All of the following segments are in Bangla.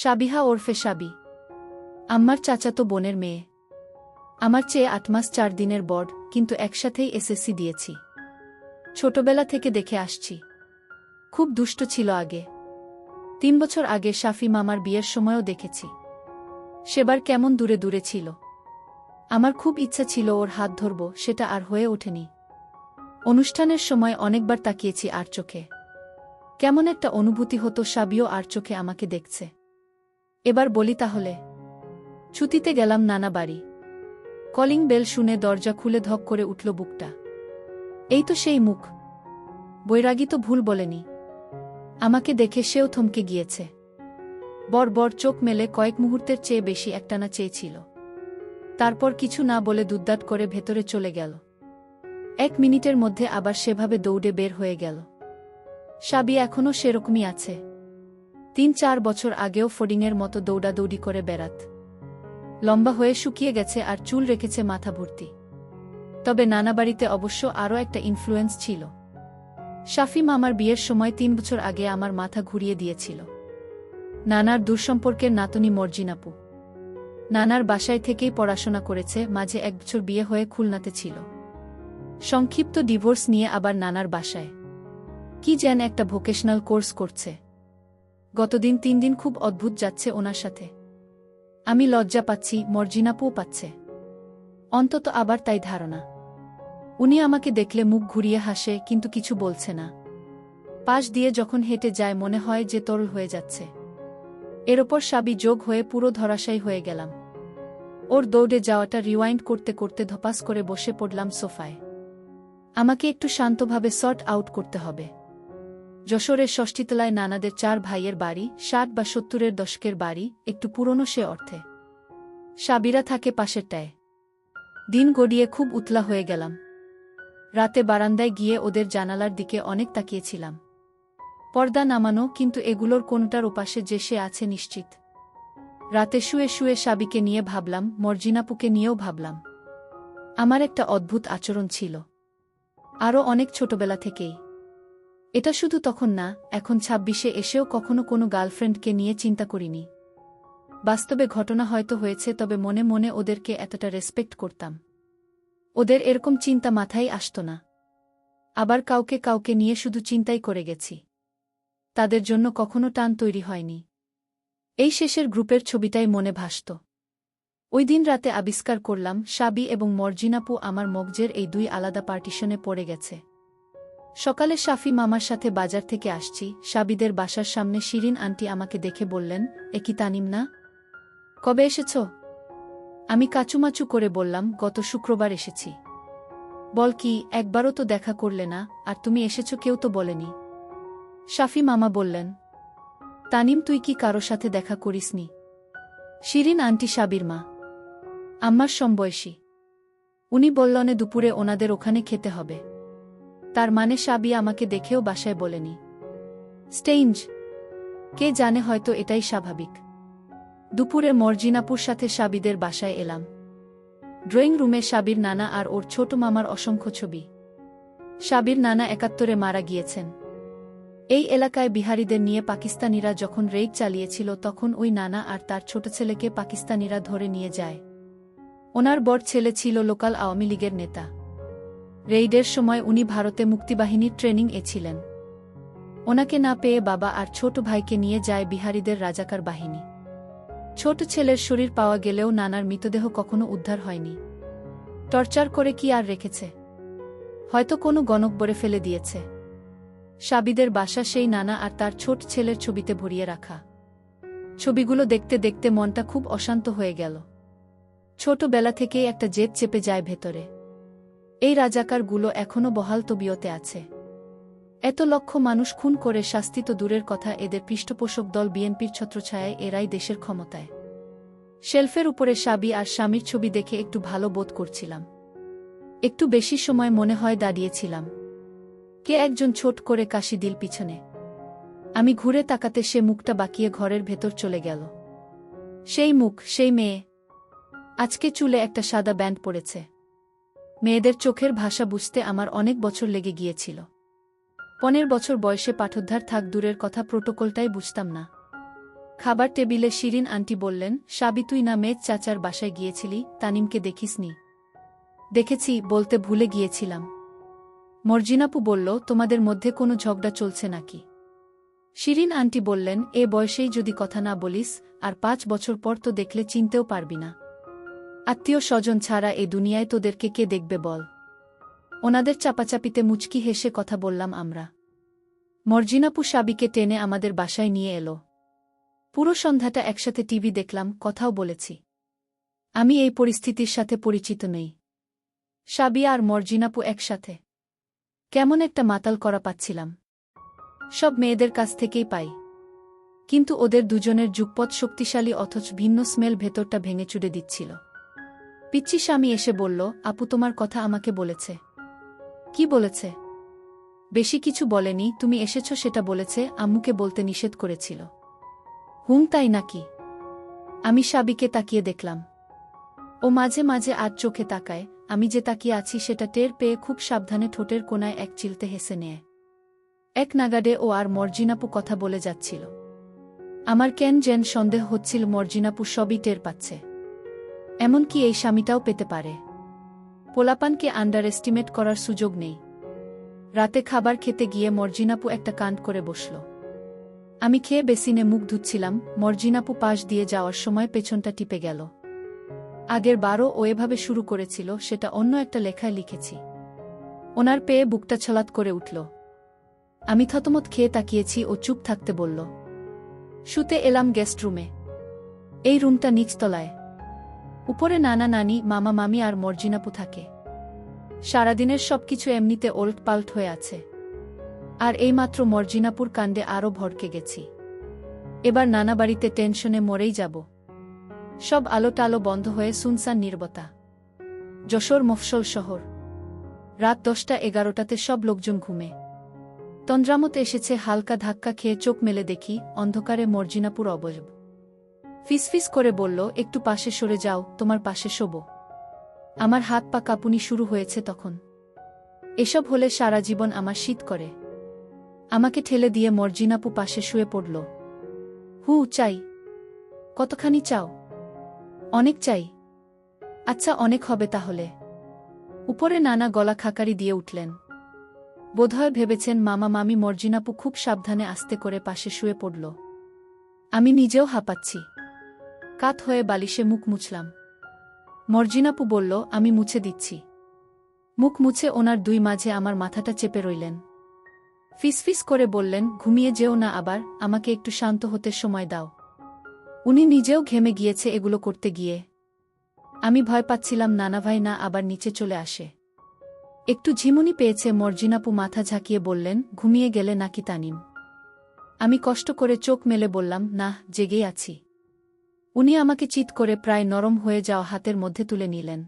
সাবিহা ওরফে সাবি আম্মার চাচাতো বোনের মেয়ে। আমার চেয়ে ৮ মাস ৪ দিনের বড়, কিন্তু একসাথেই এসএসসি দিয়েছি। ছোটবেলা থেকে দেখে আসছি। খুব দুষ্ট ছিল আগে। ৩ বছর আগে শাফি মামার বিয়ের সময়ও দেখেছি। সেবার কেমন দূরে দূরে ছিল। আমার খুব ইচ্ছা ছিল ওর হাত ধরব, সেটা আর হয়ে ওঠেনি। অনুষ্ঠানের সময় অনেকবার তাকিয়েছি আর চোখে। কেমন একটা অনুভূতি হতো সাবিও আর চোখে আমাকে দেখছে। এবার বলি তাহলে। ছুটিতে গেলাম নানা বাড়ি। কলিং বেল শুনে দরজা খুলে ধক করে উঠল বুকটা। এই তো সেই মুখ। বৈরাগী তো ভুল বলেনি। আমাকে দেখে সেও থমকে গিয়েছে। বড় বড় চোখ মেলে কয়েক মুহূর্তের চেয়ে বেশি একটানা চেয়েছিল। তারপর কিছু না বলে দুদ্দাট করে ভেতরে চলে গেল। ১ মিনিটের মধ্যে আবার সেভাবে দৌড়ে বের হয়ে গেল। সাবি এখনও সেরকমই আছে। ৩-৪ বছর আগেও ফডিংয়ের মতো দৌড়াদৌড়ি করে বেড়াত। লম্বা হয়ে শুকিয়ে গেছে আর চুল রেখেছে মাথা ভর্তি। তবে নানাবাড়িতে অবশ্য আরও একটা ইনফ্লুয়েন্স ছিল। শাফি মামার বিয়ের সময় ৩ বছর আগে আমার মাথা ঘুরিয়ে দিয়েছিল। নানার দূরসম্পর্কের নাতনি মর্জিনাপু। নানার বাসায় থেকেই পড়াশোনা করেছে, মাঝে ১ বছর বিয়ে হয়ে খুলনাতে ছিল। সংক্ষিপ্ত ডিভোর্স নিয়ে আবার নানার বাসায়। কি যেন একটা ভোকেশনাল কোর্স করছে। গতদিন ৩ দিন খুব অদ্ভুত যাচ্ছে ওনার সাথে। আমি লজ্জা পাচ্ছি, মর্জিনাপুও পাচ্ছে। অন্তত আবার তাই ধারণা। উনি আমাকে দেখলে মুখ ঘুরিয়ে হাসে, কিন্তু কিছু বলছে না। পাশ দিয়ে যখন হেঁটে যায় মনে হয় যে তরল হয়ে যাচ্ছে। এর ওপর সাবি যোগ হয়ে পুরো ধরাশায়ী হয়ে গেলাম। ওর দৌড়ে যাওয়াটা রিওয়াইন্ড করতে করতে ধপাস করে বসে পড়লাম সোফায়। আমাকে একটু শান্তভাবে সর্ট আউট করতে হবে। যশোরের ষষ্ঠীতলায় নানাদের ৪ ভাইয়ের বাড়ি, ৬০ বা ৭০-এর দশকের বাড়ি, একটু পুরনো সে অর্থে। সাবিরা থাকে পাশেরটায়। দিন গড়িয়ে খুব উতলা হয়ে গেলাম। রাতে বারান্দায় গিয়ে ওদের জানালার দিকে অনেক তাকিয়েছিলাম। পর্দা নামানো, কিন্তু এগুলোর কোনটার ওপাশে যে সে আছে নিশ্চিত। রাতে শুয়ে শুয়ে সাবিকে নিয়ে ভাবলাম, মর্জিনাপুকে নিয়েও ভাবলাম। আমার একটা অদ্ভুত আচরণ ছিল। আরও অনেক ছোটবেলা থেকেই। এটা শুধু তখন না, এখন ২৬-এ এসেও কখনো কোনো গার্লফ্রেন্ডকে নিয়ে চিন্তা করিনি। বাস্তবে ঘটনা হয়তো হয়েছে, তবে মনে মনে ওদেরকে এতটা রেসপেক্ট করতাম। ওদের এরকম চিন্তা মাথায় আসত না। আবার কাউকে কাউকে নিয়ে শুধু চিন্তাই করে গেছি। তাদের জন্য কখনো টান তৈরি হয়নি। এই শেষের গ্রুপের ছবিটাই মনে ভাসত। ওই দিন রাতে আবিষ্কার করলাম সাবি এবং মর্জিনাপু আমার মগজের এই ২ আলাদা পার্টিশনে পড়ে গেছে। সকালে শাফি মামার সাথে বাজার থেকে আসছি, সাবিদের বাসার সামনে শিরিন আন্টি আমাকে দেখে বললেন, এ কি তানিম না? কবে এসেছ? আমি কাচুমাচু করে বললাম, গত শুক্রবার এসেছি। বল কি, একবারও তো দেখা করলে না, আর তুমি এসেছ কেউ তো বলেনি। শাফি মামা বললেন, তানিম তুই কি কারো সাথে দেখা করিসনি? শিরিন আন্টি সাবির মা, আম্মার সমবয়সী। উনি বললেন দুপুরে ওনাদের ওখানে খেতে হবে। তার মানে সাবি আমাকে দেখেও বাসায় বলেনি। স্টেঞ্জ। কে জানে, হয়তো এটাই স্বাভাবিক। দুপুরে মর্জিনাপুর সাথে সাবিদের বাসায় এলাম। ড্রয়িং রুমে সাবির নানা আর ওর ছোট মামার অসংখ্য ছবি। সাবির নানা ৭১-এ মারা গিয়েছেন। এই এলাকায় বিহারিদের নিয়ে পাকিস্তানিরা যখন রেইড চালিয়েছিল, তখন ওই নানা আর তার ছোট ছেলেকে পাকিস্তানিরা ধরে নিয়ে যায়। ওনার বড় ছেলে ছিল লোকাল আওয়ামী লীগের নেতা। রেইডের সময় উনি ভারতে মুক্তিবাহিনীর ট্রেনিং এ ছিলেন। ওনাকে না পেয়ে বাবা আর ছোট ভাইকে নিয়ে যায় বিহারিদের রাজাকার বাহিনী। ছোট ছেলের শরীর পাওয়া গেলেও নানার মৃতদেহ কখনো উদ্ধার হয়নি। টর্চার করে কি আর রেখেছে? হয়তো কোনো গণকবরে ফেলে দিয়েছে। সাবিদের বাসা সেই নানা আর তার ছোট ছেলের ছবিতে ভরিয়ে রাখা। ছবিগুলো দেখতে দেখতে মনটা খুব অশান্ত হয়ে গেল। ছোটবেলা থেকেই একটা জেদ চেপে যায় ভেতরে। এই রাজাকারগুলো এখনও বহাল তবিয়তে আছে। এত লক্ষ মানুষ খুন করে শাস্তি তো দূরের কথা, এদের পৃষ্ঠপোষক দল বিএনপির ছত্রছায়ায় এরাই দেশের ক্ষমতায়। শেলফের উপরে সাবি আর স্বামীর ছবি দেখে একটু ভালো বোধ করছিলাম। একটু বেশি সময় মনে হয় দাঁড়িয়েছিলাম। কে একজন ছোট করে কাশি দিল পিছনে। আমি ঘুরে তাকাতে সে মুখটা বাঁকিয়ে ঘরের ভেতর চলে গেল। সেই মুখ, সেই মেয়ে। আজকে চুলে একটা সাদা ব্যান্ড পড়েছে। মেয়েদের চোখের ভাষা বুঝতে আমার অনেক বছর লেগে গিয়েছিল। ১৫ বছর বয়সে পাঠোদ্ধার থাক দূরের কথা, প্রোটোকলটাই বুঝতাম না। খাবার টেবিলে শিরিন আন্টি বললেন, সাবি তুই না মেজ চাচার বাসায় গিয়েছিলি, তানিমকে দেখিসনি? দেখেছি, বলতে ভুলে গিয়েছিলাম। মর্জিনাপু বলল, তোমাদের মধ্যে কোনো ঝগড়া চলছে নাকি? শিরিন আন্টি বললেন, এ বয়সেই যদি কথা না বলিস, আর 5 বছর পর তো দেখলে চিনতেও পারবি না। আত্মীয় স্বজন ছাড়া এ দুনিয়ায় তোদেরকে কে দেখবে বল? ওনাদের চাপাচাপিতে মুচকি হেসে কথা বললাম আমরা। মর্জিনাপু সাবিকে টেনে আমাদের বাসায় নিয়ে এলো। পুরো সন্ধ্যাটা একসাথে টিভি দেখলাম, কথাও বলেছি। আমি এই পরিস্থিতির সাথে পরিচিত নই। সাবি আর মর্জিনাপু একসাথে। কেমন একটা মাতাল করা পাচ্ছিলাম। সব মেয়েদের কাছ থেকেই পাই, কিন্তু ওদের দুজনের যুগপৎ শক্তিশালী অথচ ভিন্ন স্মেল ভেতরটা ভেঙে চুড়ে দিচ্ছিল। পিচ্চি স্বামী এসে বলল, আপু তোমার কথা আমাকে বলেছে। কি বলেছে? বেশি কিছু বলেনি, তুমি এসেছ সেটা বলেছে, আম্মুকে বলতে নিষেধ করেছিল। তাই নাকি? আমি সাবিকে তাকিয়ে দেখলাম। ও মাঝে মাঝে আর চোখে তাকায়, আমি যে তাকিয়ে আছি সেটা টের পেয়ে খুব সাবধানে ঠোঁটের কোনায় এক চিলতে হেসে নেয়। এক নাগাড়ে ও আর মর্জিনাপু কথা বলে যাচ্ছিল। আমার কেন যেন সন্দেহ হচ্ছিল মর্জিনাপু সবই টের পাচ্ছে। এমনকি এই স্বামীটাও পেতে পারে। পোলাপানকে আন্ডার এস্টিমেট করার সুযোগ নেই। রাতে খাবার খেতে গিয়ে মর্জিনাপু একটা কাণ্ড করে বসল। আমি খেয়ে বেসিনে মুখ ধুচ্ছিলাম, মর্জিনাপু পাশ দিয়ে যাওয়ার সময় পেছনটা টিপে গেল। আগের বারও ও এভাবে শুরু করেছিল, সেটা অন্য একটা লেখায় লিখেছি। ওনার পেয়ে বুকটা ছলাৎ করে উঠল। আমি থতমত খেয়ে তাকিয়েছি, ও চুপ থাকতে বলল। শুতে এলাম গেস্ট রুমে। এই রুমটা নিচতলায়। উপরে নানা নানি, মামা মামি আর মর্জিনাপু থাকে। সারাদিনের সবকিছু এমনিতে ওল্ট পাল্ট হয়ে আছে। আর এইমাত্র মর্জিনাপুর কাণ্ডে আরও ভড়কে গেছি। এবার নানা বাড়িতে টেনশনে মরেই যাব। সব আলো টালো বন্ধ হয়ে সুনসান নীরবতা। যশোর মফস্বল শহর। রাত 10টা-11টাতে সব লোকজন ঘুমে। তন্দ্রামত এসেছে, হালকা ধাক্কা খেয়ে চোখ মেলে দেখি অন্ধকারে মর্জিনাপুর অবয়ব। ফিসফিস করে বলল, একটু পাশে সরে যাও, তোমার পাশে শোবো। আমার হাত পা কাঁপুনি শুরু হয়েছে তখন। এসব হলে সারা জীবন আমার শীত করে। আমাকে ঠেলে দিয়ে মর্জিনাপু পাশে শুয়ে পড়ল। চাই। কতখানি চাও? অনেক চাই। আচ্ছা, অনেক হবে তাহলে। উপরে নানা গলা খাকারি দিয়ে উঠলেন। বোধহয় ভেবেছেন মামা মামি মর্জিনাপু খুব সাবধানে আস্তে করে পাশে শুয়ে পড়ল। আমি নিজেও হাঁপাচ্ছি। কাত হয়ে বালিশে মুখ মুছলাম। মর্জিনাপু বলল, আমি মুছে দিচ্ছি। মুখ মুছে ওনার দুই মাঝে আমার মাথাটা চেপে রইলেন। ফিসফিস করে বললেন, ঘুমিয়ে যেও না আবার, আমাকে একটু শান্ত হতে সময় দাও। উনি নিজেও ঘেমে গিয়েছে এগুলো করতে গিয়ে। আমি ভয় পাচ্ছিলাম নানাভাই না আবার নিচে চলে আসে। একটু ঝিমুনি পেয়েছে মর্জিনাপু মাথা ঝাঁকিয়ে বললেন, ঘুমিয়ে গেলে নাকি তানিম? আমি কষ্ট করে চোখ মেলে বললাম, না, জেগেই আছি। উনি আমাকে চিৎ করে প্রায় নরম হয়ে যাওয়া হাতের মধ্যে তুলে নিলেন।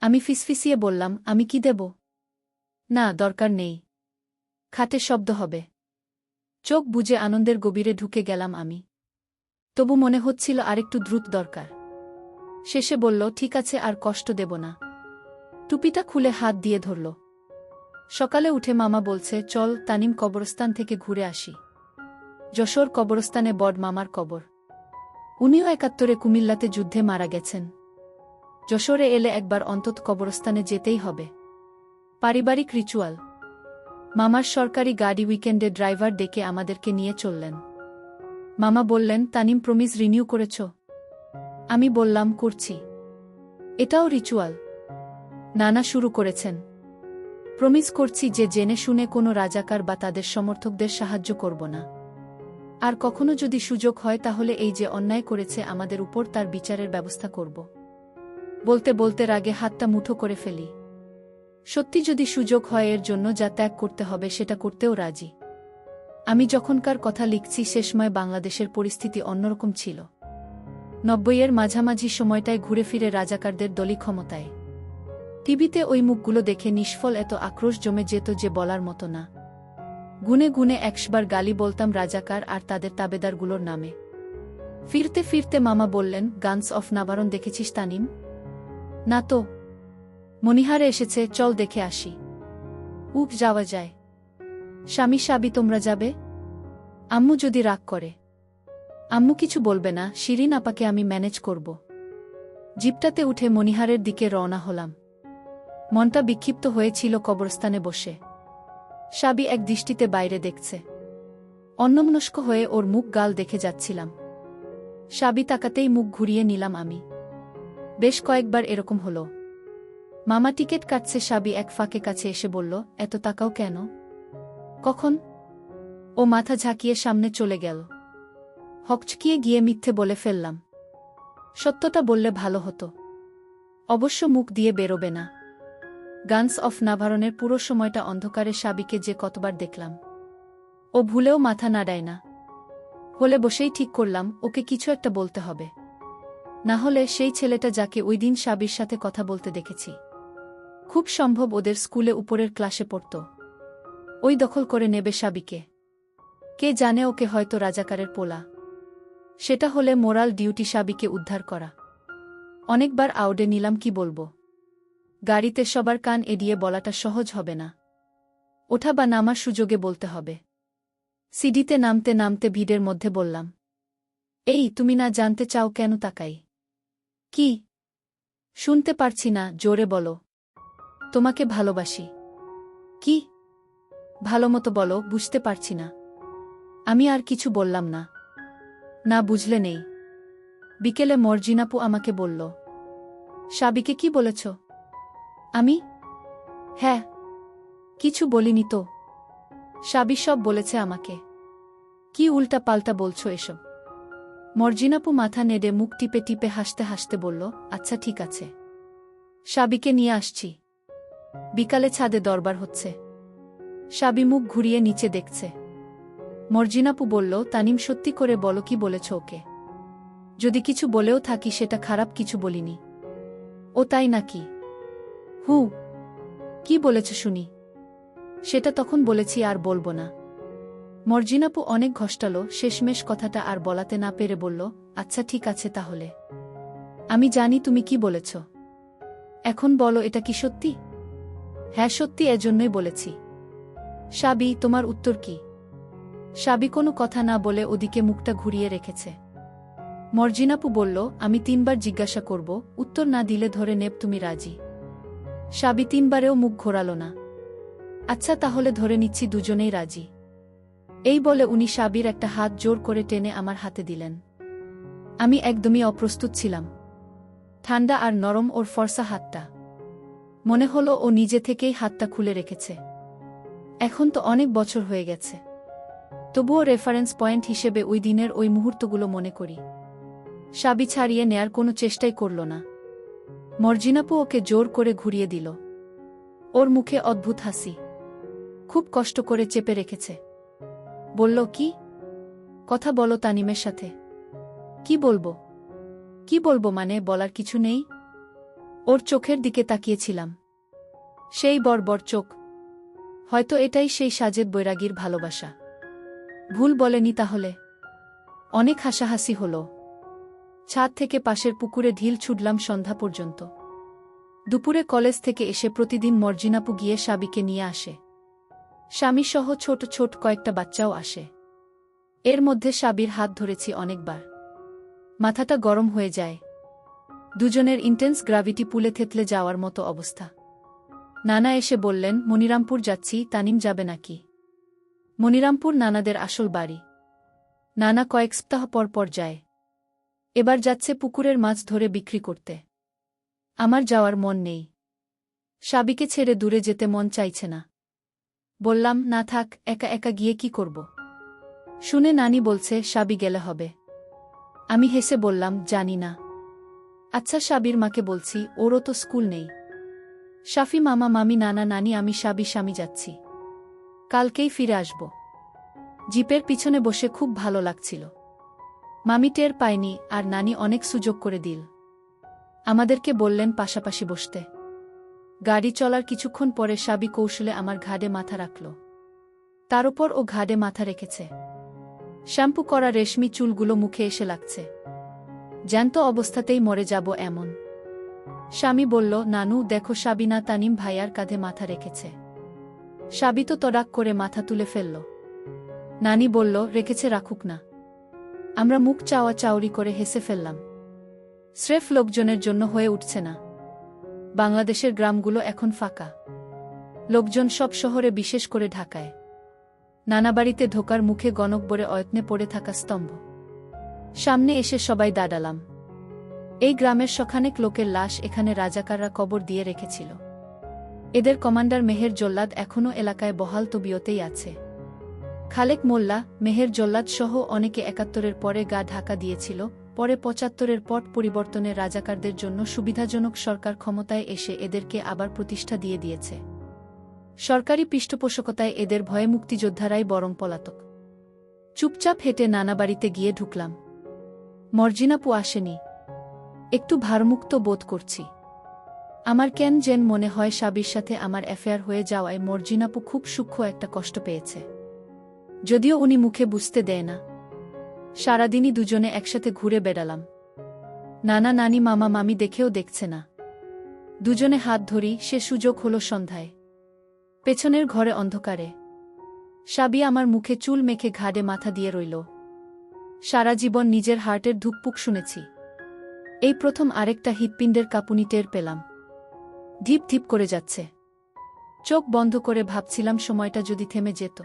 আমি ফিসফিসিয়ে বললাম, আমি কি দেব? না, দরকার নেই। খাটে শব্দ হবে। চোখ বুজে আনন্দের গভীরে ঢুকে গেলাম আমি। তবু মনে হচ্ছিল আরেকটু দ্রুত দরকার। শেষে বলল, ঠিক আছে, আর কষ্ট দেব না। টুপিটা খুলে হাত দিয়ে ধরল। সকালে উঠে মামা বলছে, চল তানিম কবরস্থান থেকে ঘুরে আসি। যশোর কবরস্থানে বড় মামার কবর। উনিও 71-এ কুমিল্লাতে যুদ্ধে মারা গেছেন। যশোরে এলে একবার অন্তত কবরস্থানে যেতেই হবে। পারিবারিক রিচুয়াল। মামার সরকারি গাড়ি উইকেন্ডে ড্রাইভার ডেকে আমাদেরকে নিয়ে চললেন। মামা বললেন, তানিম প্রমিস রিনিউ করেছ? আমি বললাম, করছি। এটাও রিচুয়াল? নানা শুরু করেছেন। প্রমিস করছি যে জেনে শুনে কোনো রাজাকার বা তাদের সমর্থকদের সাহায্য করব না। আর কখনো যদি সুযোগ হয় তাহলে এই যে অন্যায় করেছে আমাদের উপর, তার বিচারের ব্যবস্থা করব। বলতে বলতে রাগে হাতটা মুঠো করে ফেলি। সত্যি যদি সুযোগ হয় এর জন্য যা ত্যাগ করতে হবে সেটা করতেও রাজি। আমি যখনকার কথা লিখছি সে সময় বাংলাদেশের পরিস্থিতি অন্যরকম ছিল। 90-এর মাঝামাঝি সময়টায় ঘুরে ফিরে রাজাকারদের দলই ক্ষমতায়। টিভিতে ওই মুখগুলো দেখে নিষ্ফল এত আক্রোশ জমে যেত যে বলার মতো না। গুনে গুনে 100 বার গালি বলতাম রাজাকার আর তাদের তাবেদারগুলোর নামে। ফিরতে ফিরতে মামা বললেন, গানস অফ নাভারন দেখেছিস তানিম? না তো। মনিহারে এসেছে, চল দেখে আসি। যাওয়া যায়। স্বামী সাবি তোমরা যাবে? আম্মু যদি রাগ করে? আম্মু কিছু বলবে না, শিরিন আপাকে আমি ম্যানেজ করব। জিপটাতে উঠে মনিহারের দিকে রওনা হলাম। মনটা বিক্ষিপ্ত হয়েছিল কবরস্থানে বসে। সাবি এক দৃষ্টিতে বাইরে দেখছে। অন্যমনস্ক হয়ে ওর মুখ গাল দেখে যাচ্ছিলাম। সাবি তাকাতেই মুখ ঘুরিয়ে নিলাম আমি। বেশ কয়েকবার এরকম হলো। মামা টিকেট কাটছে। সাবি এক ফাঁকে কাছে এসে বলল, এত তাকাও কেন? কখন? ও মাথা ঝাঁকিয়ে সামনে চলে গেল। হকচকিয়ে গিয়ে মিথ্যে বলে ফেললাম। সত্যটা বললে ভালো হতো। অবশ্য মুখ দিয়ে বেরোবে না। গানস অফ নাভারনের পুরো সময়টা অন্ধকারে সাবিকে যে কতবার দেখলাম। ও ভুলেও মাথা নাড়ায় না। হলে বসেই ঠিক করলাম ওকে কিছু একটা বলতে হবে। না হলে সেই ছেলেটা যাকে ওই দিন সাবির সাথে কথা বলতে দেখেছি, খুব সম্ভব ওদের স্কুলে উপরের ক্লাসে পড়ত। ওই দখল করে নেবে সাবিকে। কে জানে, ওকে হয়তো রাজাকারের পোলা। সেটা হলে মোরাল ডিউটি সাবিকে উদ্ধার করা। অনেকবার আউডে নিলাম, কি বলবো। গাড়িতে সবার কান এড়িয়ে বলাটা সহজ হবে না। ওঠা বা নামার সুযোগে বলতে হবে। সিডিতে নামতে নামতে ভিড়ের মধ্যে বললাম, এই তুমি না জানতে চাও কেন তাকাই? কি? শুনতে পারছি না, জোরে বলো। তোমাকে ভালোবাসি। কি? ভালোমতো বলো, বুঝতে পারছি না। আমি আর কিছু বললাম না। না বুঝলে নেই। বিকেলে মর্জিনাপু আমাকে বলল, সাবিকে কি বলেছ? আমি? হ্যাঁ। কিছু বলিনি তো। সাবি সব বলেছে আমাকে। কি উল্টা পাল্টা বলছো এসব? মর্জিনাপু মাথা নেড়ে মুখ টিপে টিপে হাসতে হাসতে বলল, আচ্ছা ঠিক আছে, সাবিকে নিয়ে আসছি। বিকালে ছাদে দরবার হচ্ছে। সাবি মুখ ঘুরিয়ে নিচে দেখছে। মর্জিনাপু বলল, তানিম সত্যি করে বলো, কি বলেছ ওকে? যদি কিছু বলেও থাকি সেটা খারাপ কিছু বলিনি। ও তাই নাকি? হু, কি বলেছ শুনি? সেটা তখন বলেছি, আর বলবো না। মর্জিনাপু অনেক ঘষ্টালো, শেষমেশ কথাটা আর বলাতে না পেরে বলল, আচ্ছা ঠিক আছে তাহলে। আমি জানি তুমি কি বলেছ। এখন বলো, এটা কি সত্যি? হ্যাঁ সত্যি, এজন্যই বলেছি। সাবি, তোমার উত্তর কি? সাবি কোনো কথা না বলে ওদিকে মুখটা ঘুরিয়ে রেখেছে। মর্জিনাপু বলল, আমি 3 বার জিজ্ঞাসা করব, উত্তর না দিলে ধরে নেব তুমি রাজি। সাবি 3 বারেও মুখ ঘোরাল না। আচ্ছা তাহলে ধরে নিচ্ছি দুজনেই রাজি। এই বলে উনি সাবির একটা হাত জোর করে টেনে আমার হাতে দিলেন। আমি একদমই অপ্রস্তুত ছিলাম। ঠান্ডা আর নরম ওর ফর্সা হাতটা। মনে হলো ও নিজে থেকেই হাতটা খুলে রেখেছে। এখন তো অনেক বছর হয়ে গেছে। তবুও রেফারেন্স পয়েন্ট হিসেবে ওই দিনের ওই মুহূর্তগুলো মনে করি। সাবি ছাড়িয়ে নেয়ার কোনো চেষ্টাই করল না। মর্জিনাপু ওকে জোর করে ঘুরিয়ে দিল। ওর মুখে অদ্ভুত হাসি। খুব কষ্ট করে চেপে রেখেছে। বলল, কি কথা বলো তানিমের সাথে। কি বলবো? কি বলবো মানে, বলার কিছু নেই। ওর চোখের দিকে তাকিয়েছিলাম। সেই বর্বর চোখ। হয়তো এটাই সেই সাজেদ বৈরাগীর ভালোবাসা। ভুল বলেনি তাহলে। অনেক হাসাহাসি হলো। ছাদ থেকে পাশের পুকুরে ঢিল ছুড়লাম সন্ধ্যা পর্যন্ত। দুপুরে কলেজ থেকে এসে প্রতিদিন মর্জিনাপু গিয়ে সাবিকে নিয়ে আসে। স্বামীসহ ছোট ছোট কয়েকটা বাচ্চাও আসে। এর মধ্যে সাবির হাত ধরেছি অনেকবার। মাথাটা গরম হয়ে যায়। দুজনের ইন্টেন্স গ্র্যাভিটি পুলে থেতলে যাওয়ার মতো অবস্থা। নানা এসে বললেন, মনিরামপুর যাচ্ছি, তানিম যাবে নাকি? মনিরামপুর নানাদের আসল বাড়ি। নানা কয়েক সপ্তাহ পর পর যায়। এবার যাচ্ছে পুকুরের মাছ ধরে বিক্রি করতে। আমার যাওয়ার মন নেই। সাবিকে ছেড়ে দূরে যেতে মন চাইছে না। বললাম, না থাক, একা একা গিয়ে কি করব? শুনে নানি বলছে সাবি গেলে হবে। আমি হেসে বললাম, জানি না। আচ্ছা সাবির মাকে বলছি, ওরও তো স্কুল নেই। শাফি মামা, মামি, নানা, নানি, আমি, সাবি, স্বামী যাচ্ছি। কালকেই ফিরে আসব। জিপের পিছনে বসে খুব ভালো লাগছিল। মামি টের পায়নি, আর নানি অনেক সুযোগ করে দিল। আমাদেরকে বললেন পাশাপাশি বসতে। গাড়ি চলার কিছুক্ষণ পরে সাবি কৌশলে আমার ঘাড়ে মাথা রাখল। তার উপর ও ঘাড়ে মাথা রেখেছে। শ্যাম্পু করা রেশমি চুলগুলো মুখে এসে লাগছে। জ্যান্ত অবস্থাতেই মরে যাব এমন। স্বামী বলল, নানু দেখো, সাবিনা তানিম ভাইয়ার কাঁধে মাথা রেখেছে। সাবি তো তড়াক করে মাথা তুলে ফেলল। নানি বলল, রেখেছে রাখুক না। আমরা মুখ চাওয়া চাউরি করে হেসে ফেললাম। স্রেফ লোকজনের জন্য হয়ে উঠছে না। বাংলাদেশের গ্রামগুলো এখন ফাঁকা। লোকজন সব শহরে, বিশেষ করে ঢাকায়। নানা বাড়িতে ঢোকার মুখে গণকবরে অয়ত্নে পড়ে থাকা স্তম্ভ। সামনে এসে সবাই দাঁড়ালাম। এই গ্রামের শখানেক লোকের লাশ এখানে রাজাকাররা কবর দিয়ে রেখেছিল। এদের কমান্ডার মেহের জল্লাদ এখনও এলাকায় বহাল তবিয়তেই আছে। খালেক মোল্লা, মেহের জল্লাদ সহ অনেকে ৭১-এর পরে গা ঢাকা দিয়েছিল, পরে ৭৫-এর পট পরিবর্তনে রাজাকারদের জন্য সুবিধাজনক সরকার ক্ষমতায় এসে এদেরকে আবার প্রতিষ্ঠা দিয়ে দিয়েছে। সরকারি পৃষ্ঠপোষকতায় এদের ভয়ে মুক্তিযোদ্ধারাই বরং পলাতক। চুপচাপ হেঁটে নানা বাড়িতে গিয়ে ঢুকলাম। মর্জিনাপু আসেনি। একটু ভারমুক্ত বোধ করছি। আমার কেন যেন মনে হয় সাবির সাথে আমার অ্যাফেয়ার হয়ে যাওয়ায় মর্জিনাপু খুব সূক্ষ্ম একটা কষ্ট পেয়েছে। যদিও উনি মুখে বুঝতে দেয় না। সারাদিনই দুজনে একসাথে ঘুরে বেড়ালাম। নানা নানি মামা মামি দেখেও দেখছে না। দুজনে হাত ধরি, সে সুযোগ হলো সন্ধ্যায়। পেছনের ঘরে অন্ধকারে সাবি আমার মুখে চুল মেখে ঘাড়ে মাথা দিয়ে রইল। সারা জীবন নিজের হার্টের ধুকপুক শুনেছি। এই প্রথম আরেকটা হৃৎপিণ্ডের কাঁপুনি টের পেলাম। ধীপ ধীপ করে যাচ্ছে। চোখ বন্ধ করে ভাবছিলাম সময়টা যদি থেমে যেত।